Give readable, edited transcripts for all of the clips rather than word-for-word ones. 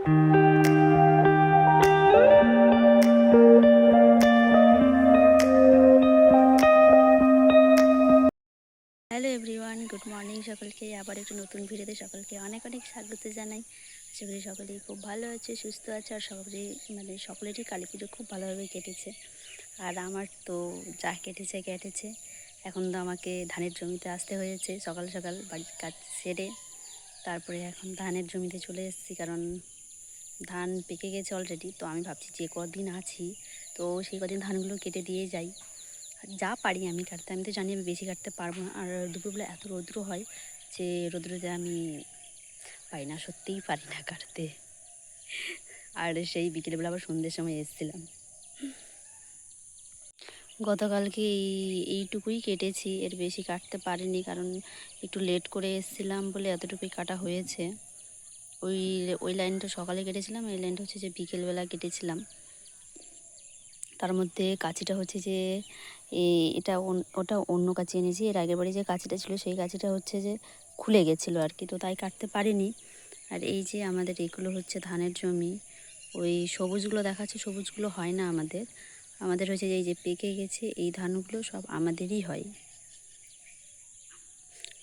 Hello everyone, good morning সকলকে। আবার একটু নতুন ভিডিওতে সকলকে অনেক অনেক স্বাগত জানাই। আশা করি সকলেই খুব ভালো আছে, সুস্থ আছে, আর সকলেরই কালী পুজো খুব ভালোভাবে কেটেছে। আর আমার তো যা কেটেছে। এখন তো আমাকে ধানের জমিতে আসতে হয়েছে সকাল সকাল বাড়ির কাজ সেরে। তারপরে এখন ধানের জমিতে চলে এসেছি, কারণ ধান পেকে গেছে অলরেডি। তো আমি ভাবছি যে কদিন আছি তো সেই কদিন ধানগুলো কেটে দিয়ে যাই। যা পারি আমি কাটতে, আমি তো জানি আমি বেশি কাটতে পারবো না। আর দুপুরবেলা এত রৌদ্র হয় যে রৌদ্রতে আমি পারি না, সত্যিই পারি না কাটতে। আর সেই বিকেলবেলা আবার সন্ধ্যের সময় এসেছিলাম। গতকালকে এইটুকুই কেটেছি, এর বেশি কাটতে পারিনি, কারণ একটু লেট করে এসেছিলাম বলে এতটুকুই কাটা হয়েছে। ওই ওই লাইনটা সকালে কেটেছিলাম, এই লাইনটা হচ্ছে যে বিকেলবেলা কেটেছিলাম। তার মধ্যে কাঁচিটা হচ্ছে যে ওটা অন্য কাঁচি এনেছি। এর আগের বাড়ি যে কাঁচিটা ছিল সেই কাঁচিটা হচ্ছে যে খুলে গেছিলো আর কি, তো তাই কাটতে পারিনি। আর এই যে আমাদের এগুলো হচ্ছে ধানের জমি, ওই সবুজগুলো দেখাচ্ছে, সবুজগুলো হয় না আমাদের হচ্ছে যে এই যে পেকে গেছে এই ধানগুলো সব আমাদেরই হয়।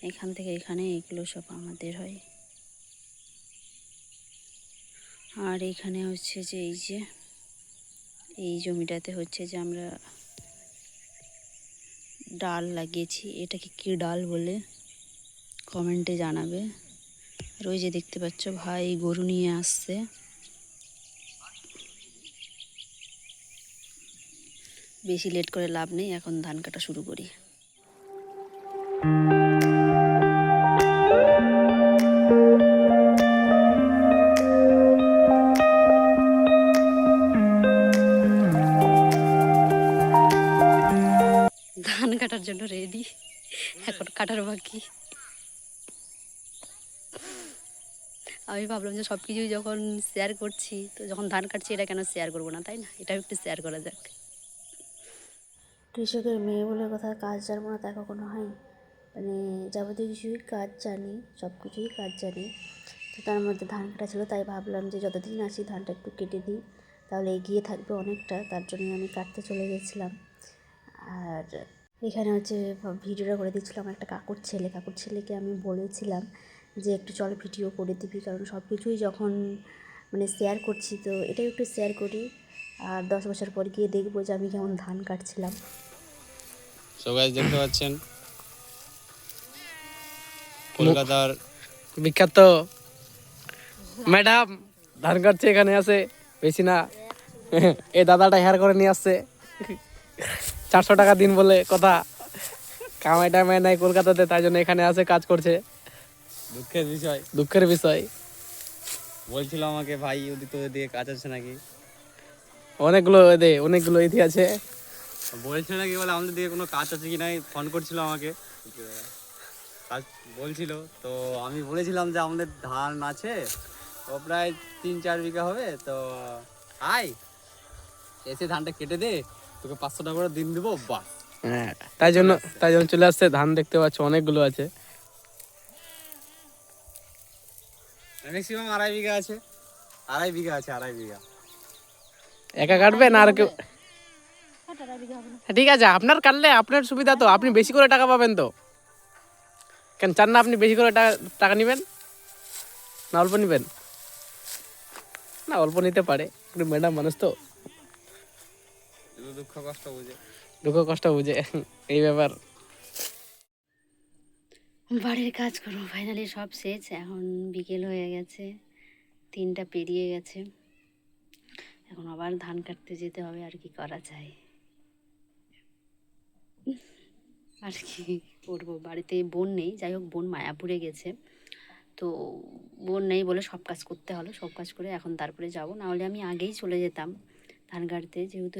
এখান থেকে এখানে এগুলো সব আমাদের হয়। আর এখানে হচ্ছে যে এই জমিটাতে হচ্ছে যে আমরা ডাল লাগিয়েছি। এটাকে কি ডাল বলে কমেন্টে জানাবে। আর ওই যে দেখতে পাচ্ছ ভাই গরু নিয়ে আসছে। বেশি লেট করে লাভ নেই, এখন ধান কাটা শুরু করি। ধান কাটার জন্য রেডি, এখন কাটার বাকি। আমি ভাবলাম যে সব কিছুই যখন শেয়ার করছি, তো যখন ধান কাটছি এটা কেন শেয়ার করবো না, তাই না? এটাও একটু শেয়ার করা যাক। কৃষকের মেয়ে বলে কথা, কাজ জানবো না তা কখনো হয়? মানে যাবতীয় কিছুই কাজ জানি, সব কিছুই কাজ জানি। তো তার মধ্যে ধান কাটা ছিল, তাই ভাবলাম যে যতদিন আসি ধানটা একটু কেটে দিই, তাহলে এগিয়ে থাকবে অনেকটা। তার জন্য আমি কাটতে চলে গেছিলাম। আর এখানে হচ্ছে ভিডিওটা করে দিচ্ছিলাম একটা কাকুর ছেলেকে আমি বলেছিলাম যে একটু চল ভিডিও করে দিবি, কারণ সব কিছুই যখন মানে শেয়ার করছি তো এটাও একটু শেয়ার করি। আর 10 বছর পর গিয়ে দেখবো যে আমি কেমন ধান কাটছিলাম। সো গাইস দেখতে পাচ্ছেন কলকাতার বিখ্যাত ম্যাডাম ধান কাটছে, এখানে আছে বেশি না। এই দাদাটা হেয়ার করে নিয়ে আসছে, 400 টাকা দিন বলে কথা। কামাই টামাই নাই কলকাতাতে, তাই জন্য এখানে আছে, কাজ করছে। দুঃখের বিষয় বলছিল আমাকে, ভাই ওদিক তোদের দিকে কাজ আছে নাকি? অনেকগুলো ইতি আছে। বলছিল নাকি বলে আমাদের দিকে কোনো কাজ আছে কি নাই, ফোন করছিল আমাকে, কাজ বলছিল। তো আমি বলেছিলাম যে আমাদের ধান আছে ও প্রায় 3-4 বিঘা হবে, তো আয় এসে ধানটা কেটে দে, তোকে 500 টাকা করে দিন দেবো বাস। হ্যাঁ, তাই জন্য চলে আসছে। ধান দেখতে পাচ্ছ অনেকগুলো আছে, ম্যাক্সিমাম 2.5 বিঘা আছে, 2.5 বিঘা। একা কাটবে না আর কেউ? ঠিক আছে, আপনার কাটলে আপনার সুবিধা, তো আপনি বেশি করে টাকা পাবেন। তো কেন চান না আপনি বেশি করে টাকা নেবেন? না অল্প নেবেন? না অল্প নিতে পারে, ম্যাডাম মানুষ তো দুঃখ কষ্ট বুঝে এই ব্যাপার। বাড়ির কাজ করবো, ফাইনালি সব শেষ। এখন বিকেল হয়ে গেছে, 3টা পেরিয়ে গেছে। এখন আবার ধান কাটতে যেতে হবে, আর কি করা যায়। আর কি করবো, বাড়িতে বোন নেই। যাই হোক, বোন মায়াপুরে গেছে, তো বোন নেই বলে সব কাজ করতে হলো। সব কাজ করে এখন তারপরে যাব, নাহলে আমি আগেই চলে যেতাম ধান কাটতে। যেহেতু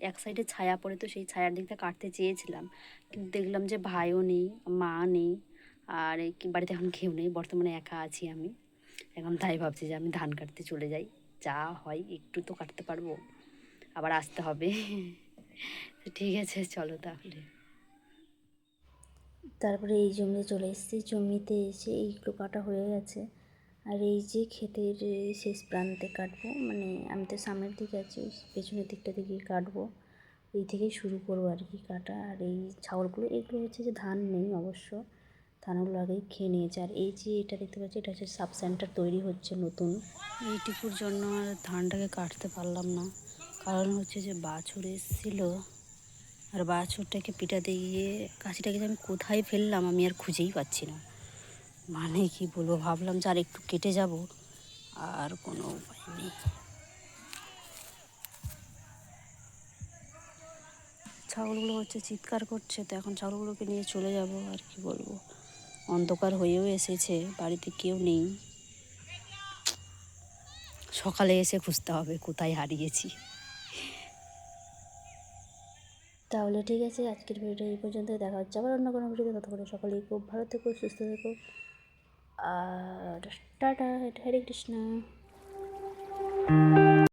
এক সাইডে ছায়া পড়ে, তো সেই ছায়ার দিকটা কাটতে চেয়েছিলাম, কিন্তু দেখলাম যে ভাইও নেই, মা নেই, আর বাড়িতে এখন কেউ নেই, বর্তমানে একা আছি আমি এখন। তাই ভাবছি যে আমি ধান কাটতে চলে যাই, যা হয় একটু তো কাটতে পারবো, আবার আসতে হবে। তো ঠিক আছে, চলো তাহলে। তারপরে এই জমিতে চলে এসেছি। জমিতে এসে এইগুলো কাটা হয়ে গেছে, আর এই যে ক্ষেতের শেষ প্রান্তে কাটবো, মানে আমি তো সামনের দিকে আছি, ওই পেছনের দিকটা থেকে কাটবো, এই থেকেই শুরু করবো আর কি কাটা। আর এই ছাগলগুলো, এগুলো হচ্ছে যে ধান নেই অবশ্য, ধানগুলো আগেই খেয়ে নিয়েছে। আর এই যে এটা দেখতে পাচ্ছি, এটা হচ্ছে সাব সেন্টার তৈরি হচ্ছে নতুন, এইটুকুর জন্য আর ধানটাকে কাটতে পারলাম না, কারণ হচ্ছে যে বাছুর এসেছিলো, আর বাছুরটাকে পিটাতে গিয়ে কাশিটাকে যে আমি কোথায় ফেললাম আমি আর খুঁজেই পাচ্ছি না, মানে কি বলবো, ভাবলাম যে আর একটু কেটে যাব, আর কোনো উপায় নেই। ছাগলগুলো হচ্ছে চিৎকার করছে, তো এখন ছাগলগুলোকে নিয়ে চলে যাব, আর কি বলবো, অন্ধকার হয়েও এসেছে, বাড়িতে কেউ নেই, সকালে এসে খুঁজতে হবে কোথায় হারিয়েছি। তাহলে ঠিক আছে, আজকের ভিডিওটা এই পর্যন্ত, দেখা হচ্ছে আবার অন্য কোনো ভিডিওতে, ততক্ষণে সকলেই খুব ভালো থেকো, সুস্থ থেকো, আর টাটা, হরে কৃষ্ণ।